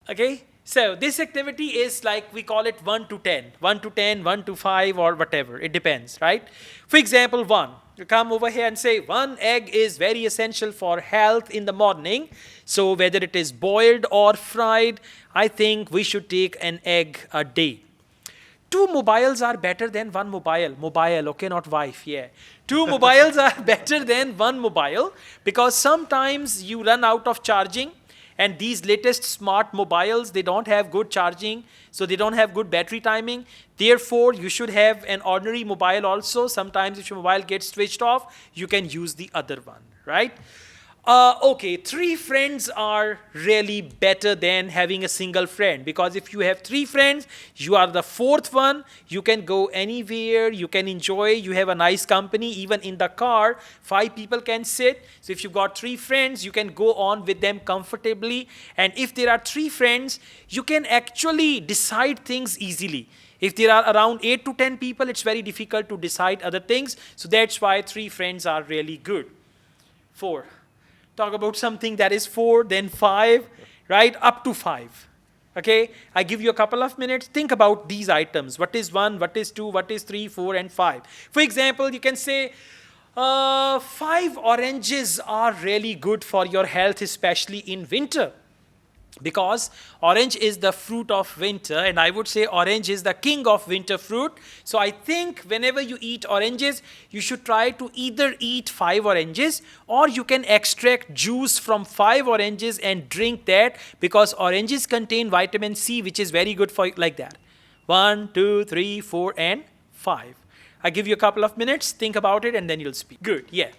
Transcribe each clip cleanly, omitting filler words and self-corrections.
Okay, so this activity is like, we call it 1 to 10, 1 to 10, 1 to 5, or whatever, it depends, right? For example, 1, you come over here and say 1 egg is very essential for health in the morning. So whether it is boiled or fried, I think we should take an egg a day. 2 mobiles are better than 1 mobile. Mobile, okay, not wife, yeah. 2 mobiles are better than 1 mobile, because sometimes you run out of charging, and these latest smart mobiles, they don't have good charging, so they don't have good battery timing. Therefore, you should have an ordinary mobile also. Sometimes if your mobile gets switched off, you can use the other one, right? Okay, 3 friends are really better than having a single friend, because if you have 3 friends, you are the 4th one. You can go anywhere, you can enjoy, you have a nice company. Even in the car, 5 people can sit. So if you've got 3 friends, you can go on with them comfortably. And if there are 3 friends, you can actually decide things easily. If there are around 8 to 10 people, it's very difficult to decide other things. So that's why 3 friends are really good. 4. Talk about something that is 4, then 5, right? Up to 5. Okay? I give you a couple of minutes. Think about these items. What is 1, what is 2, what is 3, 4, and 5. For example, you can say 5 oranges are really good for your health, especially in winter. Because orange is the fruit of winter, and I would say orange is the king of winter fruit. So I think whenever you eat oranges, you should try to either eat 5 oranges, or you can extract juice from 5 oranges and drink that, because oranges contain vitamin C, which is very good for you, like that. 1, 2, 3, 4, and 5. I give you a couple of minutes, think about it, and then you'll speak. Good, yeah.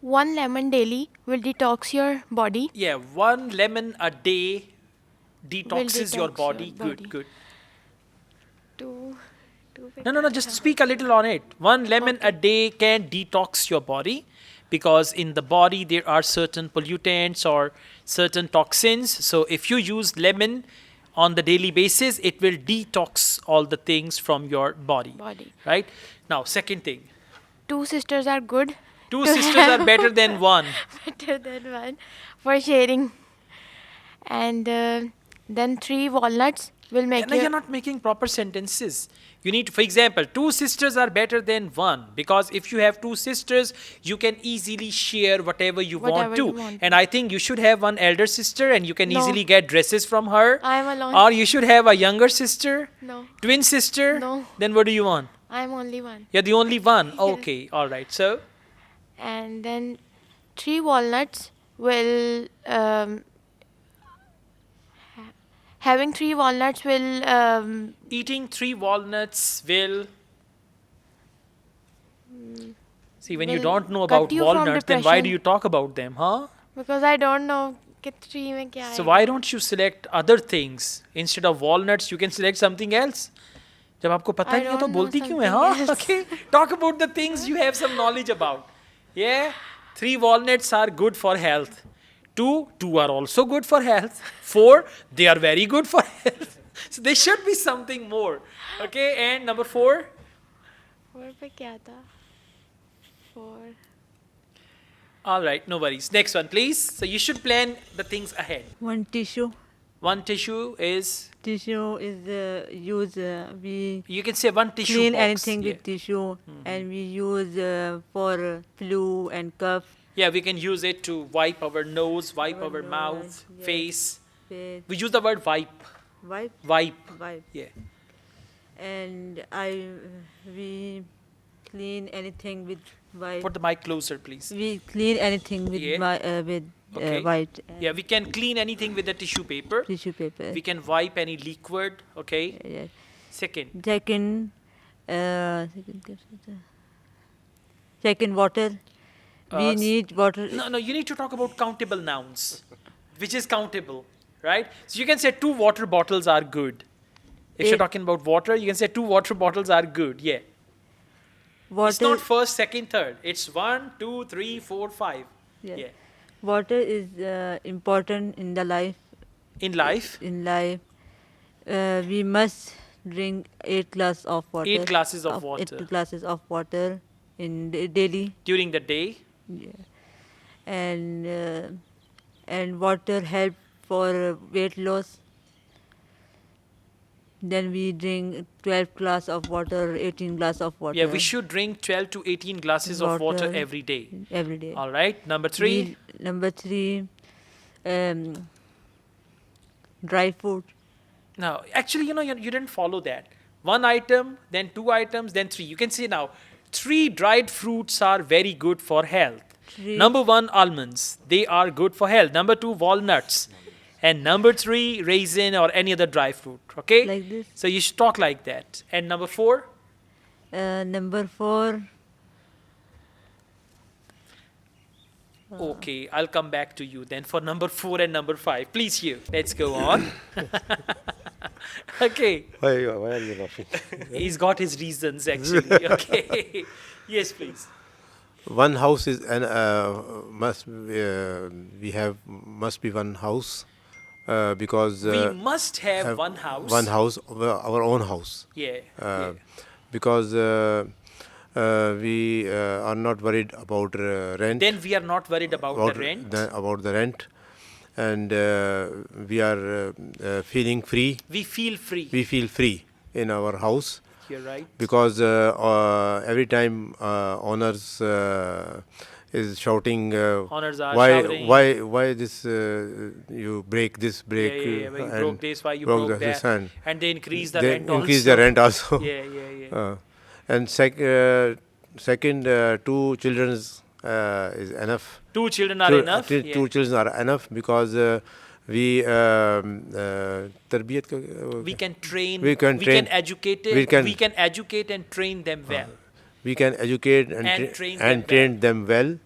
1 lemon daily will detox your body. Yeah, 1 lemon a day detoxes your detox body. your Good, body. good. 2 No, just speak a little on it. 1 lemon a day can detox your body, because in the body there are certain pollutants or certain toxins. So if you use lemon on the daily basis, it will detox all the things from your body. Right? Now, second thing. 2 sisters are good. 2 to sisters are have better than 1. better than 1 for sharing. And then 3 walnuts will make No, you're not making proper sentences. You need to, for example, 2 sisters are better than 1, because if you have 2 sisters, you can easily share whatever you want Whatever to. you want. And I think you should have 1 elder sister, and you can No. easily get dresses from her. I'm alone. Or you should have a younger sister, No. twin sister. No. Then what do you want? I'm only 1. You're the only one. Okay, all right. So, And then 3 walnuts will having 3 walnuts will eating 3 walnuts will. See, when you will don't know cut about you from walnuts, then why do depression. you talk about them, huh? because I don't know कि 3 में क्या So है. why don't you select other things? Instead of walnuts, you can select something else. जब आपको पता I नहीं है तो don't know बोलती क्यों है, something हाँ? else. Okay, talk about the things you have some knowledge about. Yeah, 3 walnuts are good for health. 2 are also good for health. 4, they are very good for health. So there should be something more. Okay, and number 4? 4 पे क्या था? 4. All right, no worries. Next one, please. So you should plan the things ahead. 1 tissue. 1 tissue is, Tissue is use we you can say 1 tissue clean box. anything Yeah. with tissue, and we use for flu and cough. Yeah, we can use it to wipe our nose, wipe Our our nose, mouth, yes. face. Face, We use the word wipe. wipe, Wipe. wipe, Yeah. and we clean anything with wipe. Put the mic closer, please. We clean anything with Yeah. Okay. white Yeah, we can clean anything with the tissue paper. tissue paper. We can wipe any liquid. Okay. Yes. Second. Second, second water. We s- need water. No, you need to talk about countable nouns, which is countable, right? So you can say 2 water bottles are good. If you're Eh. talking about water, you can say 2 water bottles are good. Yeah. Water. It's not first, second, third. It's 1, 2, 3, 4, 5. Yes. Yeah. Water is important in the life. In life, In life, we must drink 8 glasses of water. 8 glasses of water. 8 glasses of water in daily. during the day. Yeah. And water help for weight loss. Then we drink 12 glass of water, 18 glass of water. Yeah, we should drink 12 to 18 glasses of water every day. Every day. All right. Number 3. Number 3, dry food. Now, actually, you didn't follow that. 1 item, then 2 items, then 3. You can see now, 3 dried fruits are very good for health. Number 1, almonds. They are good for health. Number 2, walnuts. And number 3, raisin or any other dry fruit. Okay? Like this. So you should talk like that. And number 4? Number 4, Okay, I'll come back to you then for number 4 and number 5. Please, Hugh. Let's go on. Okay. Why are you laughing? He's got his reasons actually. Okay. Yes, please. One house is must be one house because We must have one house. one house, our own house. Yeah. Because we are not worried about rent. Then we are not worried about the rent. About the rent, and we are feeling free. We feel free. We feel free in our house. You're right. Because every time owners is shouting, Owners are shouting. why this you break this break Yeah. Why you and broke this? Why you broke this that? And they increase the they rent also. increase the rent also. Yeah. And second, 2 children is enough. 2 children are enough. Two children are enough because we tarbiyat We can train. We can educate it. we We can educate and train them well. we can educate And train train them well.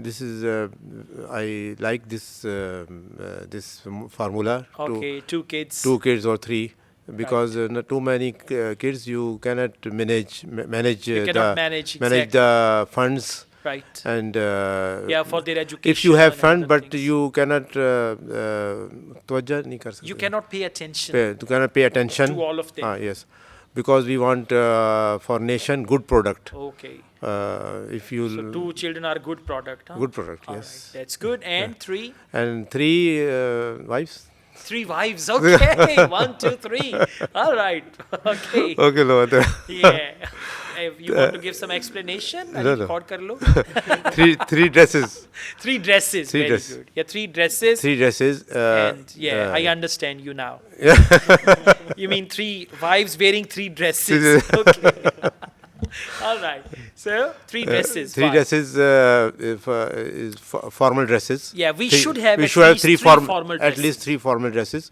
This is I like this this formula. Okay, 2 kids. 2 kids or 3, because not too many kids you cannot manage cannot manage, exactly. the funds. Right. And For their education. if you have and fund, other but things. you cannot tawajjah nahi kar sakte. You cannot pay attention You cannot pay attention to all of them. yes, because we want for nation good product. Okay. If you So 2 children are good product. Huh? good product, All yes. right. That's good. And 3? And 3 wives. 3 wives. Okay. 1, 2, 3. All right. Okay. Okay, Lord. Yeah. You want to give some explanation? No. Record kar lo. 3 dresses. 3 dresses. Three Very dresses. good. Yeah, 3 dresses. 3 dresses. And I understand you now. You mean 3 wives wearing 3 dresses. Okay. All right. So 3 dresses. 3 Fine. dresses is formal dresses. Yeah, we should have at have least 3 formal at dresses. least 3 formal dresses.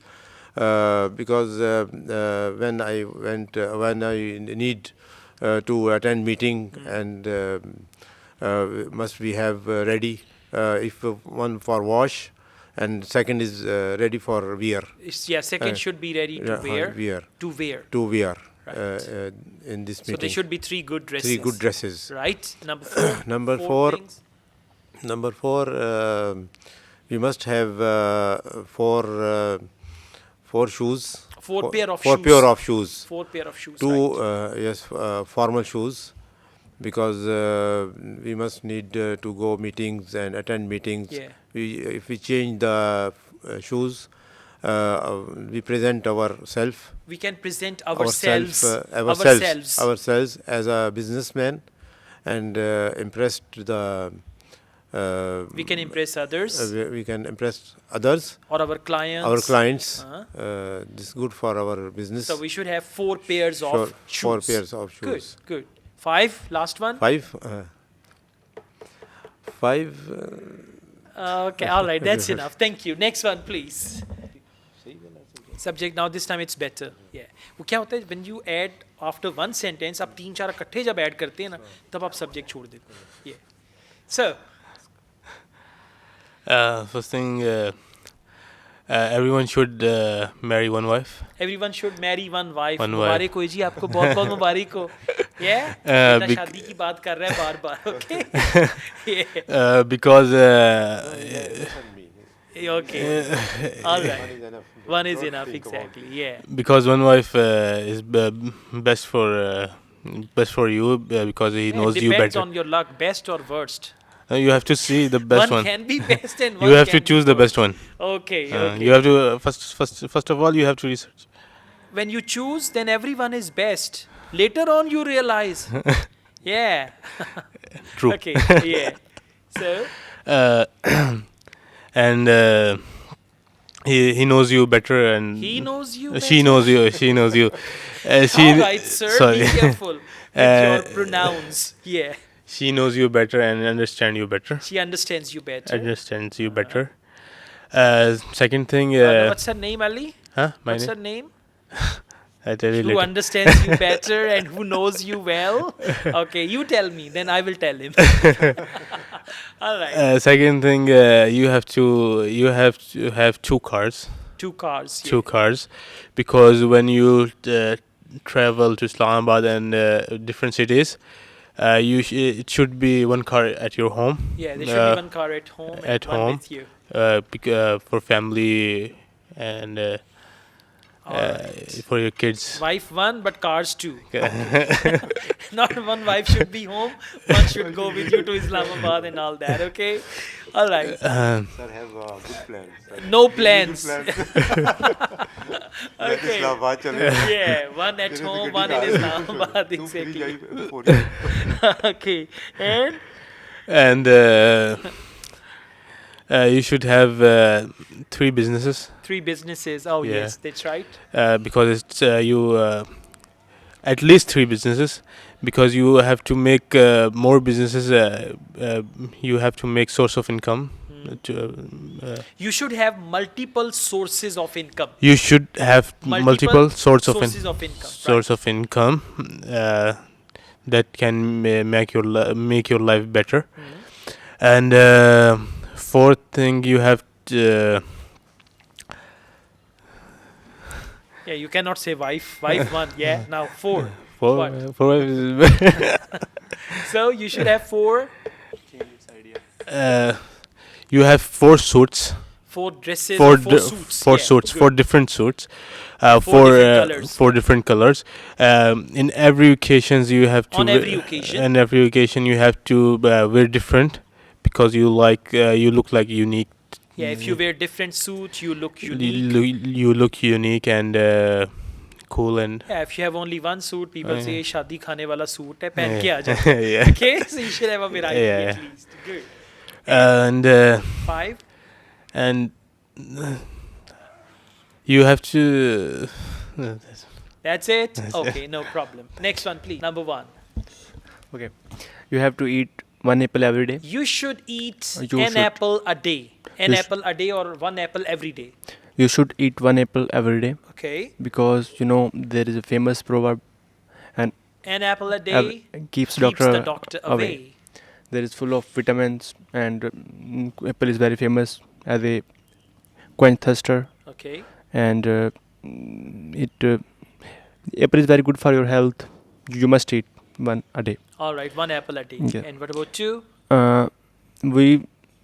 Because when I need to attend meeting, and must we have ready, if one for wash, and second is ready for wear. Second should be ready to wear. To wear. Right. In this So meeting. there should be 3 good dresses. 3 good dresses. Right. Number 4. Number 4, we must have 4 shoes. 4 pair of 4 shoes. pair of shoes. 4 pair of shoes. 2 right. formal shoes, because we must need to go meetings and attend meetings. Yeah. If we change the shoes, we present ourselves. We can present ourselves As a businessman, and impress the. We can impress others. We can impress others. Or our clients. This is good for our business. So we should have 4 pairs of shoes. 4 pairs of shoes. Good. 5. Last one. 5. Okay. All right. That's enough. Thank you. Next one, please. Subject. Now this time it's better. Yeah. वो क्या होता है? When you add after one sentence, आप 3-4 इकट्ठे जब add करते हैं ना, तब आप subject छोड़ देते हैं. Yeah. So. First thing, everyone should marry one wife. Everyone should marry one wife. One मुबारक हो जी आपको बहुत मुबारक हो. Yeah. बेटा शादी की बात कर रहा है बार-बार. Okay. Yeah. Because Okay. All right. One is enough. Exactly. Yeah. because one wife is best for you because he knows you Depends better. on your luck, best or worst. You have to see the best one. can be best and You one have to can be choose the good. best one. Okay, You have to first of all you have to research. When you choose, then everyone is best. Later on, you realize. Yeah. True. Okay. Yeah. So. Uh, and he knows you better, and He knows you she better. knows you. She knows you. All right, sir. Sorry. Be careful with your pronouns. Yeah. She knows you better and understand you better. She understands you better. Understands you better. Second thing. What's her name, Ali? Huh? My What's her name? name? I tell you Who later. understands you better and who knows you well? Okay, you tell me, then I will tell him. All right. Second thing, you have to have two cars. Two cars. Two Yeah. cars, because when you travel to Islamabad and different cities, it should be one car at your home. Yeah, there should be one car at home and at one home. with you. For family and All right. for your kids. Wife one, but cars two. Not one wife should be home, one should go with you to Islamabad and all that, okay? All right. Sir, have good plans. No plans. Okay. चले Yeah, one at home, one in Islamabad, exactly. Okay. And And you should have 3 businesses, three businesses. Oh, Yeah. yes, that's right. because it's at least 3 businesses, because you have to make more businesses. You have to make source of income. You should have multiple sources of income. You should have multiple sources sources of income. source of income that can make your life better. And fourth thing, you have to, Yeah, you cannot say wife. Wife one. Yeah. Now four. for So you should have four. you have 4 suits, Four dresses. four Or four suits. four Yeah, suits, good. 4 different suits, different colours. 4 different colors. In every occasions you have to On every occasion. on every occasion you have to wear different, because you look like unique. Yeah, if you wear different suits, you look unique. You look unique and cool and Yeah, if you have only one suit, people say शादी खाने वाला suit है, पहन के Yeah. आ जाओ. Yeah. Okay, so you should have a variety Yeah. at least. Good. And 5. and you have to That's it. Okay, no problem. Next one, please. Number 1. Okay. You have to eat one apple every day. You should eat You an should. apple a day. An You sh- apple a day or one apple every day. You should eat one apple every day Okay. because there is a famous proverb and An apple a day keeps keeps doctor the doctor away. There is full of vitamins and apple is very famous as a quench thirster Okay. and apple is very good for your health. You must eat one a day. All right, one apple a day. Yeah. And what about 2?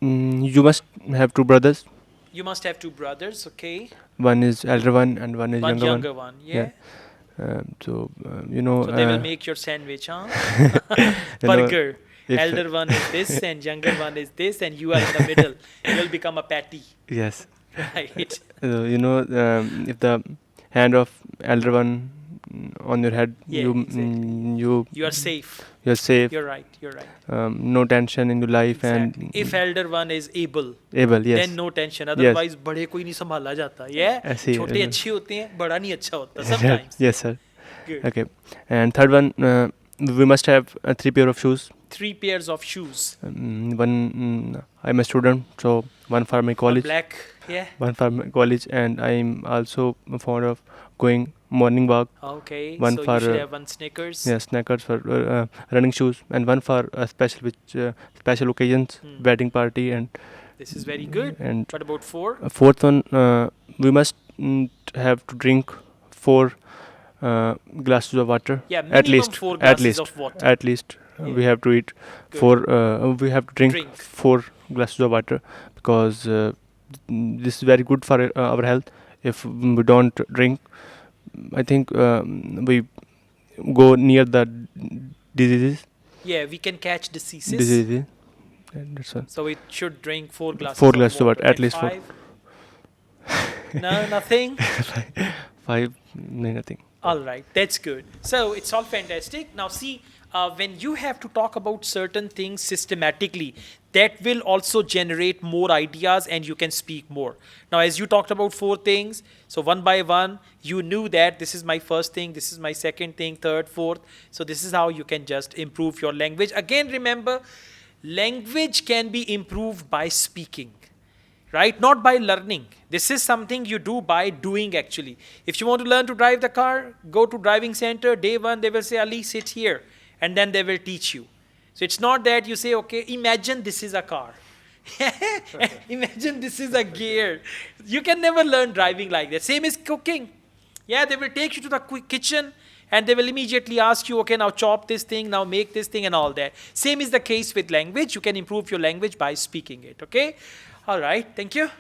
You must have 2 brothers. You must have 2 brothers. Okay. One is elder one and one is One younger younger one. Yeah. one. So So they will make your sandwich, huh? you know, Burger. if- Elder one is this and younger one is this, and you are in the middle. You'll become a patty. Yes. Right. If the hand of elder one on your head, Yeah, you exactly. You are safe. you're safe. You're right. You're right. No tension in your life Exactly. and If elder one is able, able. Yes. then no tension. Otherwise, बड़े कोई नहीं संभाला जाता. Yeah. ऐसे ही, छोटे अच्छे होते हैं, बड़ा नहीं अच्छा होता. Sometimes. Yes, sir. Good. Okay. And third one, we must have 3 pair of shoes. 3 pairs of shoes. One, I'm a student, so one for my One college, black. Yeah. one for my college, and I'm also fond of going morning walk. Okay. One so for, you should have one Snickers. Yeah, snackers for running shoes, and one for special occasions, Hmm. wedding party, and This is very good. and What about 4? fourth one, we must have to drink 4 glasses of water. Yeah, at minimum least 4 at glasses least of water. at least we Yeah. have to eat Good. 4. We have to drink Drink. 4 glasses of water because this is very good for our health. If we don't drink, I think we go near the diseases. Yeah, we can catch diseases. Diseases. And that's one. So it should drink 4 glasses. 4 of glasses of water. water, at And least 4. 5? No, nothing. 5, no, nothing. All right, that's good. So it's all fantastic. Now see, when you have to talk about certain things systematically, that will also generate more ideas and you can speak more. Now, as you talked about 4 things, so one by one, you knew that this is my first thing, this is my second thing, third, fourth. So this is how you can just improve your language. Again, remember, language can be improved by speaking, right? Not by learning. This is something you do by doing actually. If you want to learn to drive the car, go to driving center. Day 1, they will say, Ali, sit here. And then they will teach you. So it's not that you say, okay, imagine this is a car. Imagine this is a gear. You can never learn driving like that. Same as cooking. Yeah, they will take you to the kitchen and they will immediately ask you, okay, now chop this thing, now make this thing and all that. Same is the case with language. You can improve your language by speaking it, okay? All right, thank you.